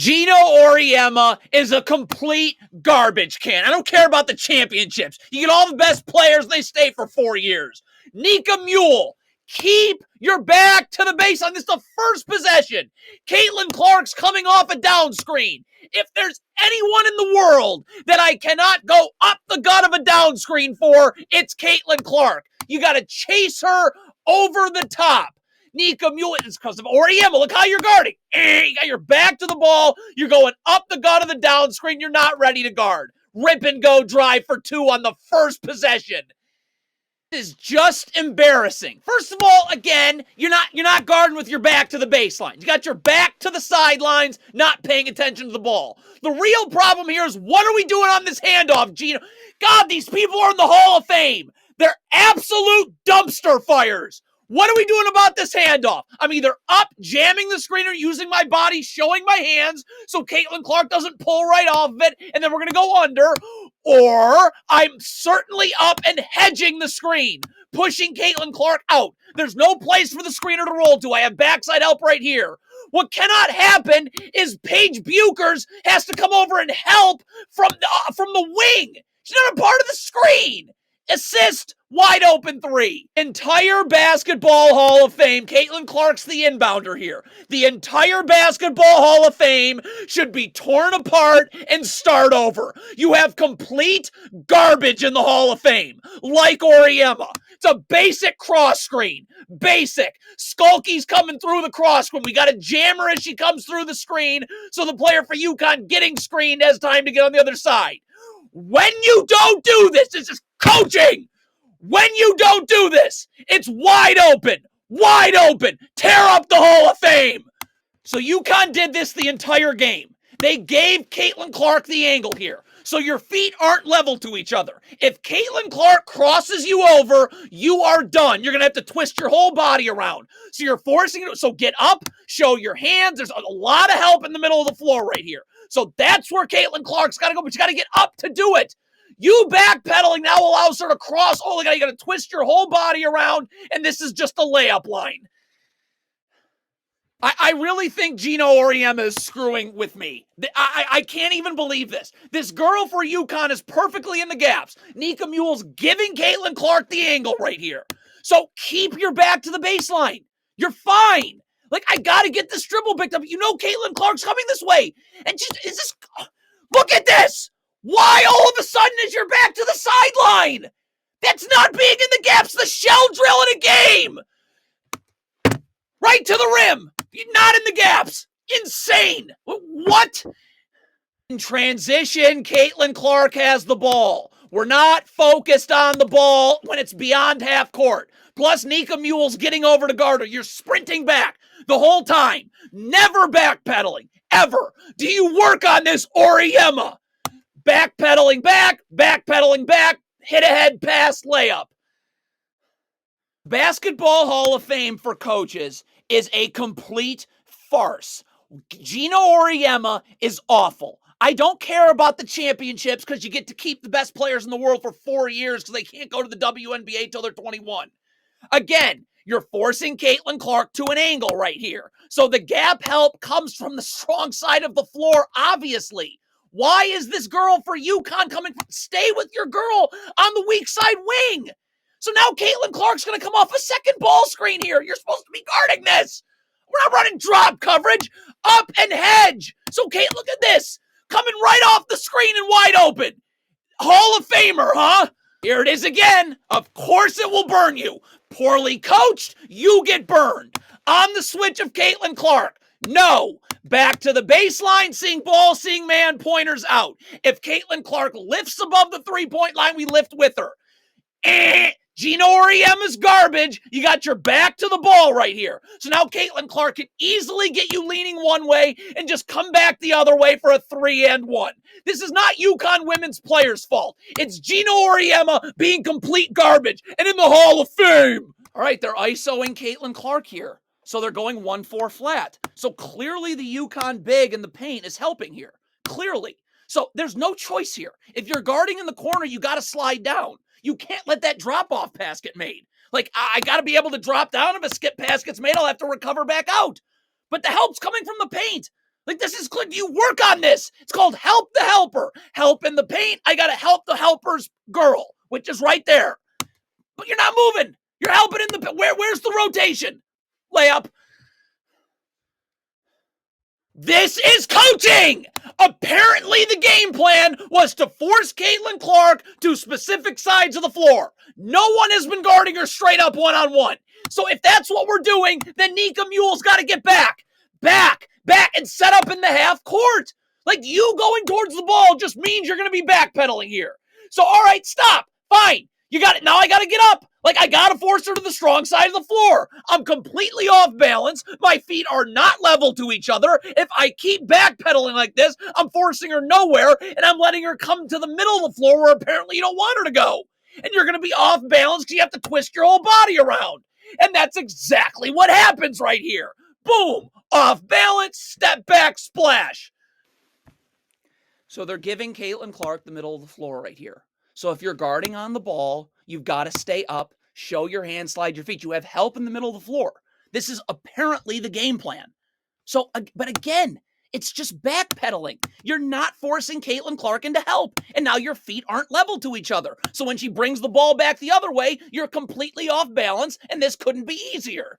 Gino Auriemma is a complete garbage can. I don't care about the championships. You get all the best players and they stay for 4 years. Nika Mule, keep your back to the baseline. This is the first possession. Caitlin Clark's coming off a down screen. If there's anyone in the world that I cannot go up the gut of a down screen for, it's Caitlin Clark. You got to chase her over the top. Nika Mule, it's because of Auriemma. Look how you're guarding. You got your back to the ball. You're going up the gut of the down screen. You're not ready to guard. Rip and go drive for 2 on the first possession. This is just embarrassing. First of all, again, you're not guarding with your back to the baseline. You got your back to the sidelines, not paying attention to the ball. The real problem here is what are we doing on this handoff, Gino? God, these people are in the Hall of Fame. They're absolute dumpster fires. What are we doing about this handoff? I'm either up, jamming the screener, using my body, showing my hands, so Caitlin Clark doesn't pull right off of it, and then we're going to go under, or I'm certainly up and hedging the screen, pushing Caitlin Clark out. There's no place for the screener to roll to. I have backside help right here. What cannot happen is Paige Buchers has to come over and help from the wing. She's not a part of the screen. Assist, wide open 3. Entire Basketball Hall of Fame. Caitlin Clark's the inbounder here. The entire Basketball Hall of Fame should be torn apart and start over. You have complete garbage in the Hall of Fame, like Auriemma. It's a basic cross screen. Basic. Skulky's coming through the cross screen. We got to jam her as she comes through the screen so the player for UConn getting screened has time to get on the other side. When you don't do this is coaching. When you don't do this, it's wide open. Wide open. Tear up the Hall of Fame. So UConn did this the entire game. They gave Caitlin Clark the angle here. So your feet aren't level to each other. If Caitlin Clark crosses you over, you are done. You're going to have to twist your whole body around. So you're forcing it. So get up, show your hands. There's a lot of help in the middle of the floor right here. So that's where Caitlin Clark's got to go, but you got to get up to do it. You backpedaling now allows her to cross. Oh, you got to twist your whole body around, and this is just a layup line. I really think Gino Auriemma is screwing with me. I can't even believe this. This girl for UConn is perfectly in the gaps. Nika Mule's giving Caitlin Clark the angle right here. So keep your back to the baseline. You're fine. Like, I got to get this dribble picked up. You know Caitlin Clark's coming this way. And look at this. Why all of a sudden is your back to the sideline? That's not being in the gaps. The shell drill in a game. Right to the rim. Not in the gaps. Insane. What? In transition, Caitlin Clark has the ball. We're not focused on the ball when it's beyond half court. Plus, Nika Mule's getting over to guard her. You're sprinting back the whole time. Never backpedaling. Ever. Do you work on this, Auriemma? Backpedaling back, backpedaling back, hit ahead pass, layup. Basketball Hall of Fame for coaches is a complete farce. Gino Auriemma is awful. I don't care about the championships because you get to keep the best players in the world for 4 years because they can't go to the WNBA till they're 21. Again, you're forcing Caitlin Clark to an angle right here. So the gap help comes from the strong side of the floor, obviously. Why is this girl for UConn coming? Stay with your girl on the weak side wing. So now Caitlin Clark's going to come off a second ball screen here. You're supposed to be guarding this. We're not running drop coverage. Up and hedge. So Kate, look at this. Coming right off the screen and wide open. Hall of Famer, huh? Here it is again. Of course it will burn you. Poorly coached, you get burned. On the switch of Caitlin Clark. No. Back to the baseline, seeing ball, seeing man, pointers out. If Caitlin Clark lifts above the three-point line, we lift with her. Gino Auriemma's garbage. You got your back to the ball right here. So now Caitlin Clark can easily get you leaning one way and just come back the other way for a 3-and-1. This is not UConn women's players' fault. It's Gino Auriemma being complete garbage and in the Hall of Fame. All right, they're ISOing Caitlin Clark here. So they're going 1-4 flat. So clearly the UConn big in the paint is helping here. Clearly. So there's no choice here. If you're guarding in the corner, you got to slide down. You can't let that drop-off pass get made. Like, I got to be able to drop down. If a skip pass gets made, I'll have to recover back out. But the help's coming from the paint. Like, this is good. You work on this. It's called help the helper. Help in the paint. I got to help the helper's girl, which is right there. But you're not moving. You're helping in the, where's the rotation? Layup. This is coaching! Apparently the game plan was to force Caitlin Clark to specific sides of the floor. No one has been guarding her straight up one-on-one. So if that's what we're doing, then Nika Mule's got to get back, and set up in the half court. Like, you going towards the ball just means you're going to be backpedaling here. So, all right, stop. Fine. You got it. Now I got to get up. Like, I got to force her to the strong side of the floor. I'm completely off balance. My feet are not level to each other. If I keep backpedaling like this, I'm forcing her nowhere, and I'm letting her come to the middle of the floor where apparently you don't want her to go. And you're going to be off balance because you have to twist your whole body around. And that's exactly what happens right here. Boom. Off balance, step back, splash. So they're giving Caitlin Clark the middle of the floor right here. So if you're guarding on the ball, you've got to stay up, show your hand, slide your feet. You have help in the middle of the floor. This is apparently the game plan. So, but again, it's just backpedaling. You're not forcing Caitlin Clark into help. And now your feet aren't level to each other. So when she brings the ball back the other way, you're completely off balance, and this couldn't be easier.